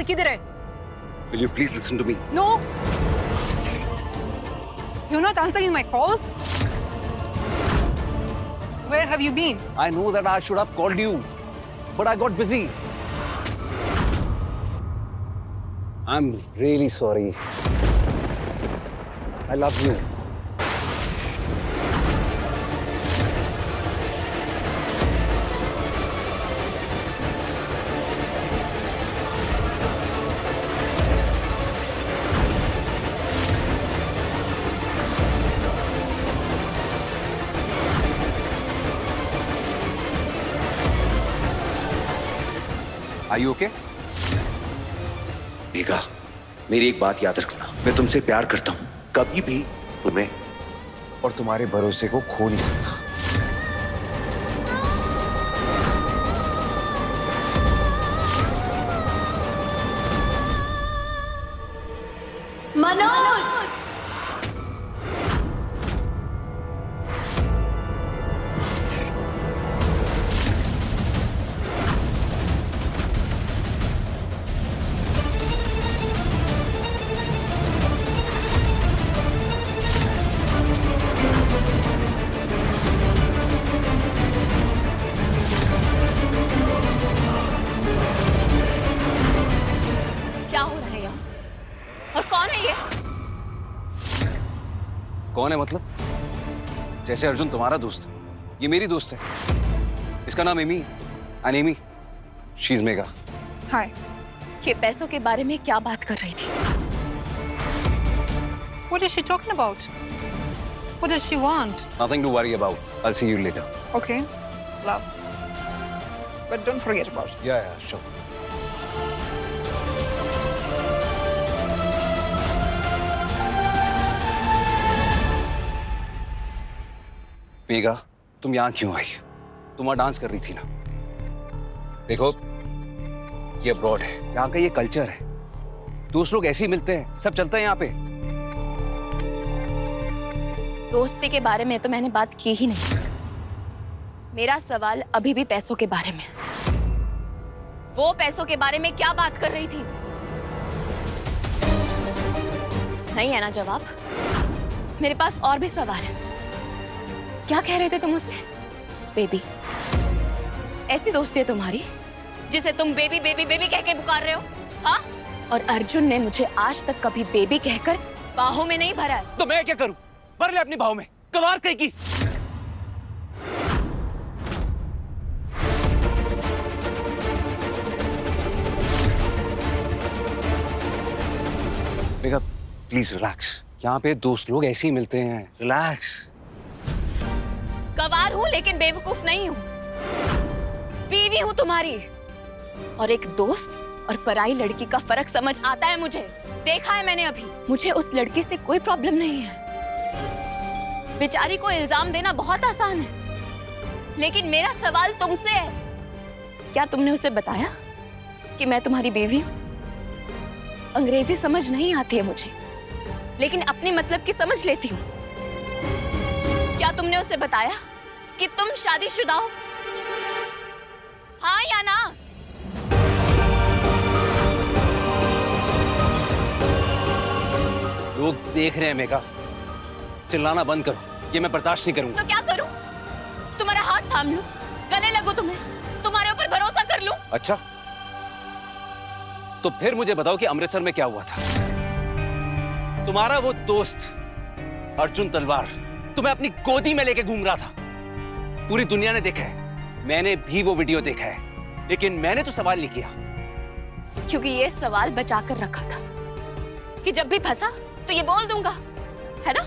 किधर है? Will you please listen to me? No. You're not answering my calls. Where have you been? I know that I should have called you, but I got busy. I'm really sorry. I love you. Are you okay? Megha, मेरी एक बात याद रखना, मैं तुमसे प्यार करता हूं, कभी भी तुम्हें और तुम्हारे भरोसे को खो नहीं सकता। मनोज! क्या हो रहा है यहाँ? और कौन है ये? कौन है मतलब? जैसे अर्जुन तुम्हारा दोस्त, ये मेरी दोस्त है। इसका नाम Amy, and Amy, she is Megha. Hi. ये पैसों के बारे में क्या बात कर रही थी? What is she talking about? What does she want? Nothing to worry about. I'll see you later. Okay. Love. But don't forget about it. Yeah, sure. Megha, तुम यहाँ क्यों आई? तुम वहाँ डांस कर रही थी ना? देखो, ये अब्रॉड है, यहाँ का ये कल्चर है। दोस्त लोग ऐसे ही मिलते हैं, सब चलता है यहाँ पे। दोस्ती के बारे में तो मैंने बात की ही नहीं। मेरा सवाल अभी भी पैसों के बारे में। वो पैसों के बारे में क्या बात कर रही थी? नहीं है ना जवाब? मेरे पास और भी सवाल है। क्या कह रहे थे तुम उसे? बेबी। ऐसी दोस्ती है तुम्हारी जिसे तुम बेबी बेबी बेबी कह के पुकार रहे हो? हाँ? और अर्जुन ने मुझे आज तक कभी बेबी कहकर बाहों में नहीं भरा है। तो मैं क्या करूं? भर ले अपनी बाहों में, कवार कहीं की। Megha, please relax. यहाँ पे दोस्त लोग ऐसे ही मिलते हैं, रिलैक्स। गवार हूँ लेकिन बेवकूफ नहीं हूँ। बीवी हूँ तुम्हारी। और एक दोस्त और पराई लड़की का फर्क समझ आता है मुझे। देखा है मैंने अभी। मुझे उस लड़की से कोई प्रॉब्लम नहीं है। बेचारी को इल्जाम देना बहुत आसान है, लेकिन मेरा सवाल तुमसे है, क्या तुमने उसे बताया कि मैं तुम्हारी बीवी हूँ? अंग्रेजी समझ नहीं आती है मुझे, लेकिन अपने मतलब की समझ लेती हूँ। क्या तुमने उसे बताया कि तुम शादीशुदा हो? हाँ या ना? लोग देख रहे हैं मेघा, चिल्लाना बंद करो, ये मैं बर्दाश्त नहीं करूंगा। तो क्या करूं? तुम्हारा हाथ थाम लूं, गले लगूं तुम्हें, तुम्हारे ऊपर भरोसा कर लूं? अच्छा, तो फिर मुझे बताओ कि अमृतसर में क्या हुआ था? तुम्हारा वो दोस्त अर्जुन तलवार तुम्हें अपनी गोदी में लेके घूम रहा था। पूरी दुनिया ने देखा है, मैंने भी वो वीडियो देखा है, लेकिन मैंने तो सवाल नहीं किया। क्योंकि ये सवाल बचा कर रखा था कि जब भी फंसा तो ये बोल दूंगा, है ना?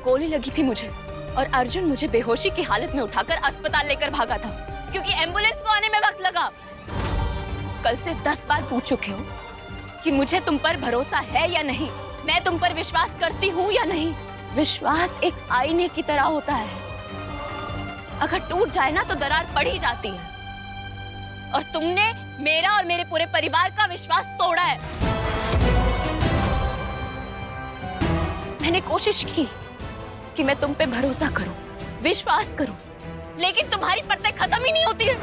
गोली लगी थी मुझे और अर्जुन मुझे बेहोशी की हालत में उठाकर अस्पताल लेकर भागा था, क्योंकि एम्बुलेंस को आने में वक्त लगा। कल से 10 बार पूछ चुके हो कि मुझे तुम पर भरोसा है या नहीं, मैं तुम पर विश्वास करती हूँ या नहीं। विश्वास एक आईने की तरह होता है, अगर टूट जाए ना तो दरार पड़ ही जाती है। और तुमने मेरा और मेरे पूरे परिवार का विश्वास तोड़ा है। मैंने कोशिश की कि मैं तुम पे भरोसा करूं, विश्वास करूं, लेकिन तुम्हारी परतें खत्म ही नहीं होती है।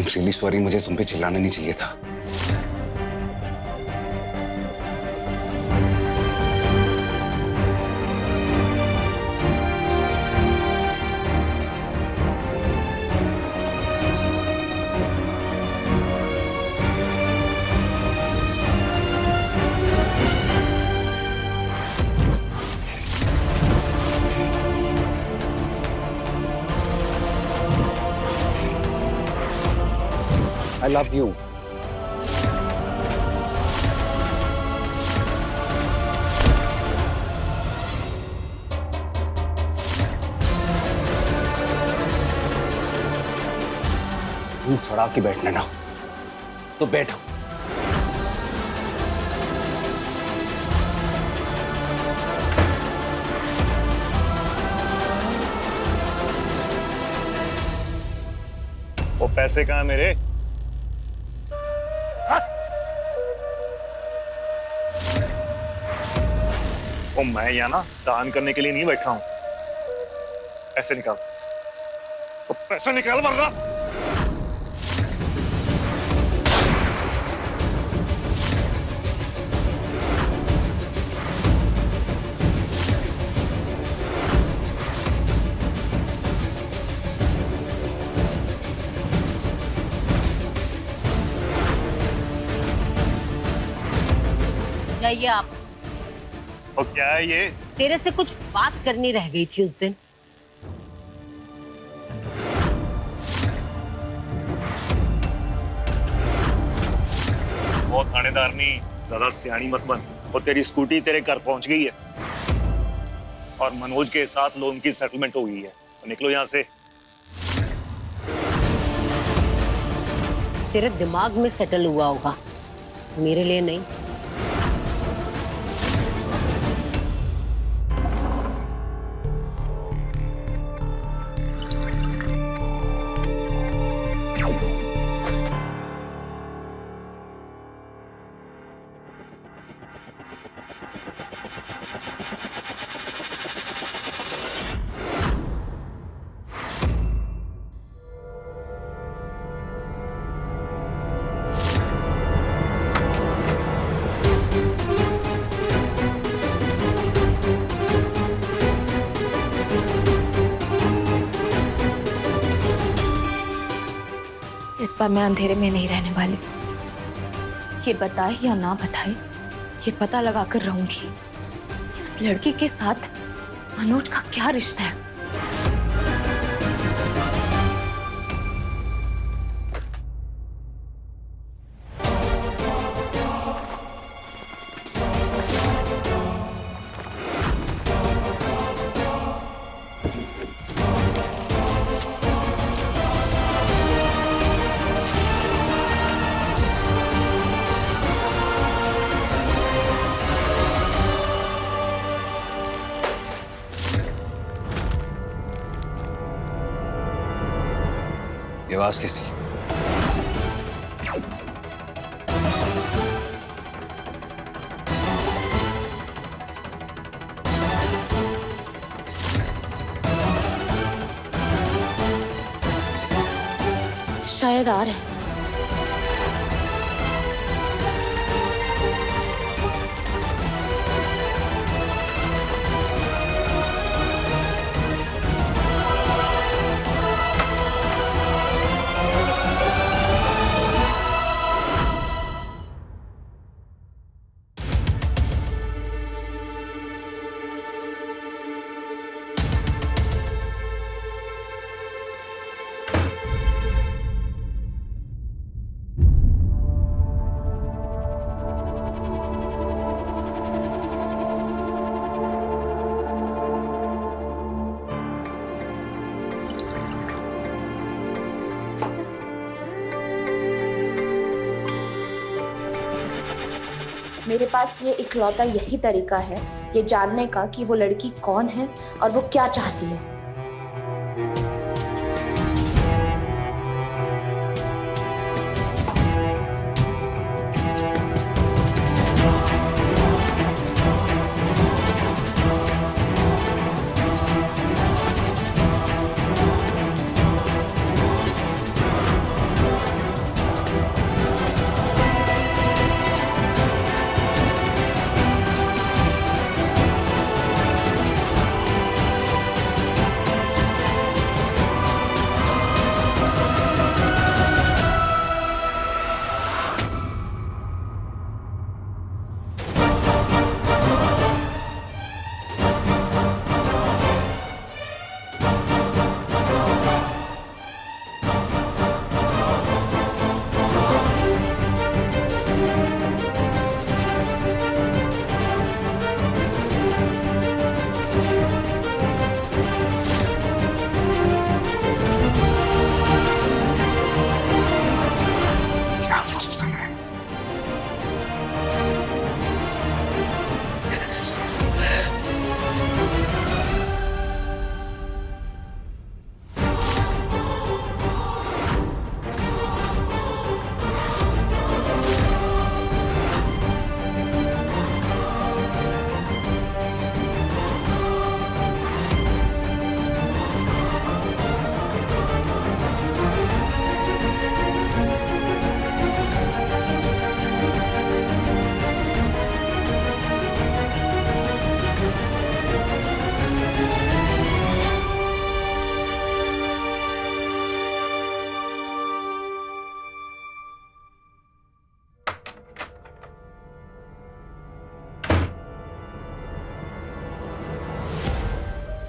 I'm really sorry, मुझे तुम पे चिल्लाना नहीं चाहिए था। I love you. तुम सड़ा के बैठने ना, तो बैठो। वो पैसे कहाँ मेरे? ओ मैं यहाँ ना दान करने के लिए नहीं बैठा हूँ। पैसे निकाल। ओ पैसे निकाल वरना। जाइए आप। और क्या है ये? तेरे से कुछ बात करनी रह गई थी उस दिन। वो थानेदार नहीं, ज्यादा सियानी मत बन। वो तेरी स्कूटी तेरे घर पहुंच गई है और मनोज के साथ लोन की सेटलमेंट हो गई है। तो निकलो यहाँ से। तेरे दिमाग में सेटल हुआ होगा, मेरे लिए नहीं। इस बार मैं अंधेरे में नहीं रहने वाली। ये बताए या ना बताए, ये पता लगा कर रहूंगी कि उस लड़की के साथ मनोज का क्या रिश्ता है। ये आवाज कैसी? शायद आ रहे हैं। मेरे पास ये इकलौता यही तरीका है ये जानने का कि वो लड़की कौन है और वो क्या चाहती है।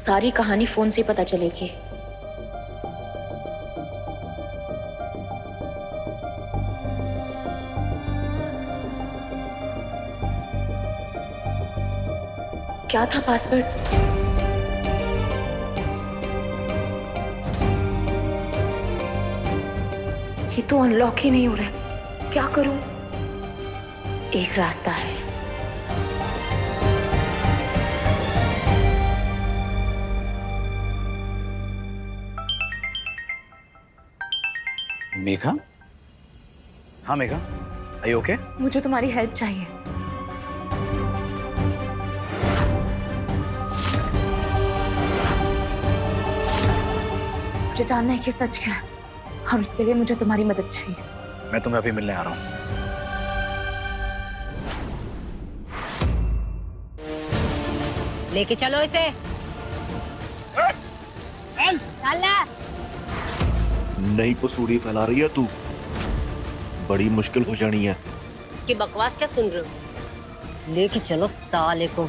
सारी कहानी फोन से पता चलेगी। क्या था पासवर्ड? ये तो अनलॉक ही नहीं हो रहा है। क्या करूं? एक रास्ता है। मेघा? हाँ मेघा, आर यू ओके? मुझे तुम्हारी हेल्प चाहिए। मुझे जानना है कि सच क्या है और उसके लिए मुझे तुम्हारी मदद चाहिए। मैं तुम्हें अभी मिलने आ रहा हूँ। लेके चलो इसे। चल। नहीं पसूड़ी फैला रही है तू, बड़ी मुश्किल हो जानी है। इसकी बकवास क्या सुन रहे हो? लेके चलो साले को।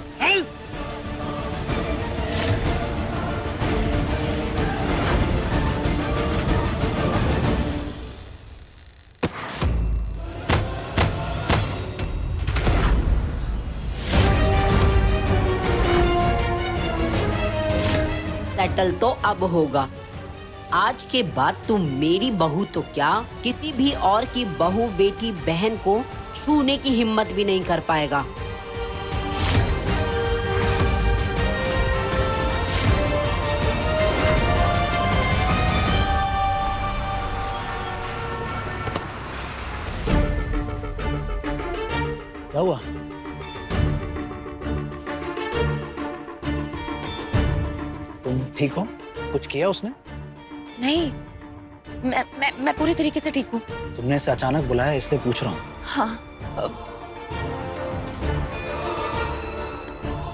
सेटल तो अब होगा। आज के बाद तू मेरी बहू तो क्या, किसी भी और की बहू, बेटी, बहन को छूने की हिम्मत भी नहीं कर पाएगा। क्या हुआ? तुम ठीक हो? कुछ किया उसने? नहीं, मैं पूरी तरीके से ठीक हूँ। तुमने इसे अचानक बुलाया इसलिए पूछ रहा हूँ। हाँ,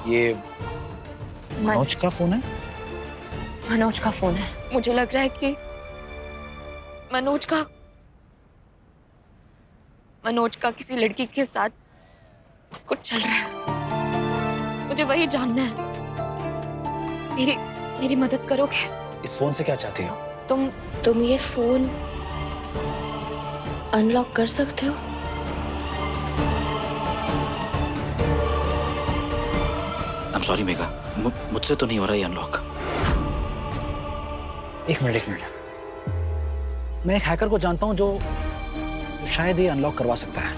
ये मनोज का फोन है? मनोज का फोन है। मुझे लग रहा है कि मनोज का किसी लड़की के साथ कुछ चल रहा है। मुझे वही जानना है। मेरी मदद करोगे? इस फोन से क्या चाहती हो? तुम ये फोन अनलॉक कर सकते हो? I'm sorry मेघा, मुझसे तो नहीं हो रहा ये अनलॉक। एक मिनट। मैं एक हैकर को जानता हूँ जो शायद ये अनलॉक करवा सकता है।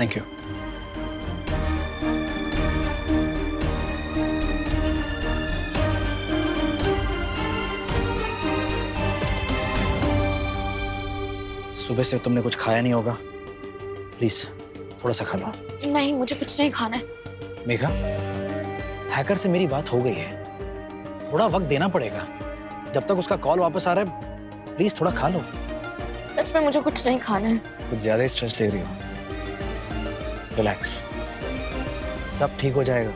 Thank you. सुबह से तुमने कुछ खाया नहीं होगा, प्लीज थोड़ा सा खा लो। नहीं, मुझे कुछ नहीं खाना है। मेघा, हैकर से मेरी बात हो गई है, थोड़ा वक्त देना पड़ेगा। जब तक उसका कॉल वापस आ रहा है, प्लीज थोड़ा खा लो। सच में मुझे कुछ नहीं खाना है। कुछ ज्यादा ही स्ट्रेस ले रही हो। रिलैक्स, सब ठीक हो जाएगा।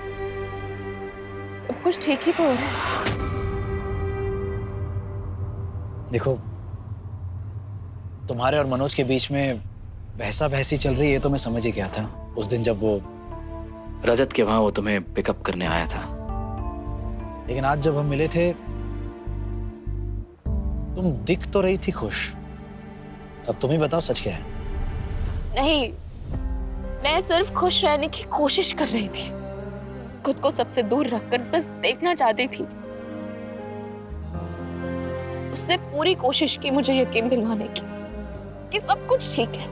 सब कुछ ठीक ही तो हो रहा है। देखो, तुम्हारे और मनोज के बीच में बहसा बहसी चल रही है तो मैं समझ ही गया था उस दिन जब वो रजत के वहां वो तुम्हें पिकअप करने आया था। लेकिन आज जब हम मिले थे, तुम दिख तो रही थी खुश। अब तुम ही बताओ सच क्या है? नहीं, मैं सिर्फ खुश रहने की कोशिश कर रही थी। खुद को सबसे दूर रखकर बस देखना चाहती थी। उसने पूरी कोशिश की मुझे यकीन दिलवाने की कि सब कुछ ठीक है।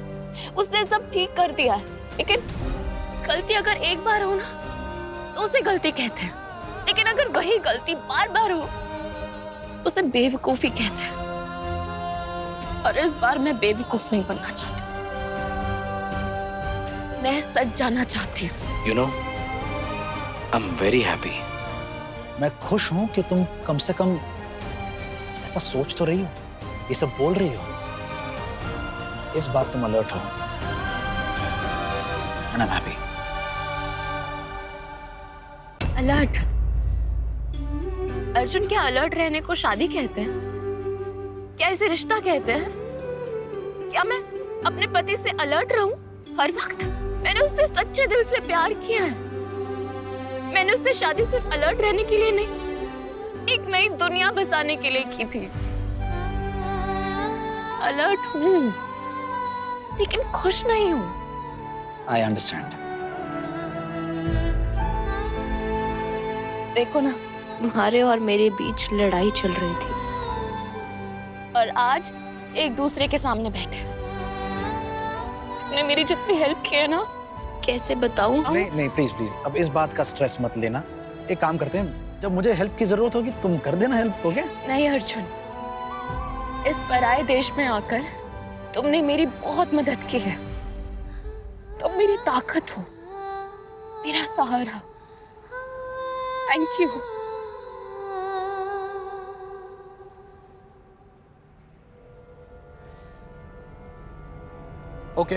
उसने सब ठीक कर दिया है, लेकिन गलती अगर एक बार हो ना तो उसे गलती कहते हैं, लेकिन अगर वही गलती बार बार हो उसे बेवकूफी कहते हैं। और इस बार मैं बेवकूफ नहीं बनना चाहती। मैं सच जानना चाहती हूँ। You know, I am very happy. मैं खुश हूं कि तुम कम से कम ऐसा सोच तो रही हो, ये सब बोल रही हो। इस बार तुम अलर्ट हो। And I am happy. Alert? Arjun, क्या अलर्ट रहने को शादी कहते हैं? क्या इसे रिश्ता कहते हैं? क्या मैं अपने पति से अलर्ट रहूं हर वक्त? मैंने उससे सच्चे दिल से प्यार किया है। मैंने उससे शादी सिर्फ अलर्ट रहने के लिए नहीं, एक नई दुनिया बसाने के लिए की थी। अलर्ट हूँ, लेकिन खुश नहीं हूँ। I understand. देखो ना, तुम्हारे और मेरे बीच लड़ाई चल रही थी और आज एक दूसरे के सामने बैठे। तुमने मेरी जितनी हेल्प की है ना, कैसे बताऊं? नहीं नहीं, प्लीज प्लीज, अब इस बात का स्ट्रेस मत लेना। एक काम करते हैं, जब मुझे हेल्प की जरूरत होगी तुम कर देना हेल्प, ओके? नहीं अर्जुन, इस पराये देश में आकर तुमने मेरी बहुत मदद की है। तुम मेरी ताकत हो, मेरा सहारा। Thank you. ओके,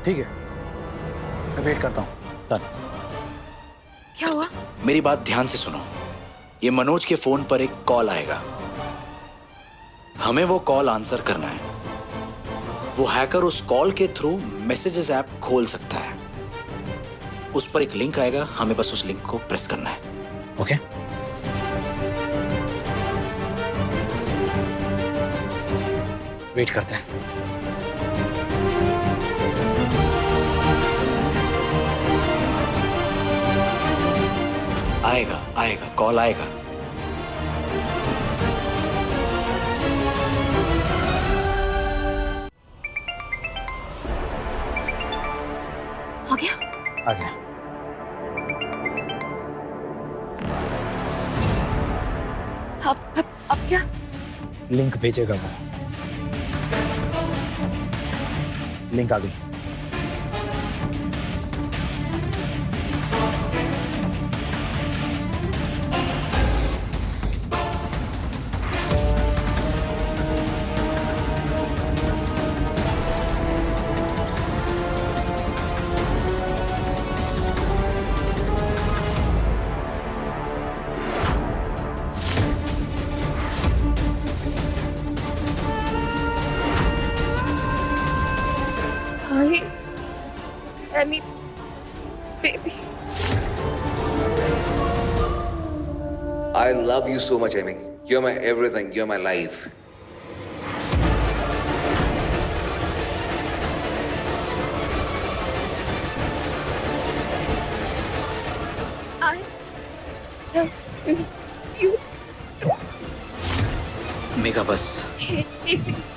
ठीक है, मैं वेट करता हूँ। डन। क्या हुआ? मेरी बात ध्यान से सुनो। ये मनोज के फोन पर एक कॉल आएगा, हमें वो कॉल आंसर करना है। वो हैकर उस कॉल के थ्रू मैसेजेस ऐप खोल सकता है। उस पर एक लिंक आएगा, हमें बस उस लिंक को प्रेस करना है। ओके, वेट करते हैं। आएगा आएगा, कॉल आएगा। आ गया? आ गया। अब क्या? लिंक भेजेगा वो। लिंक आ गई। I mean, baby. I love you so much, Amy. You're my everything. You're my life. I love you. Mega बस एक सेकंड।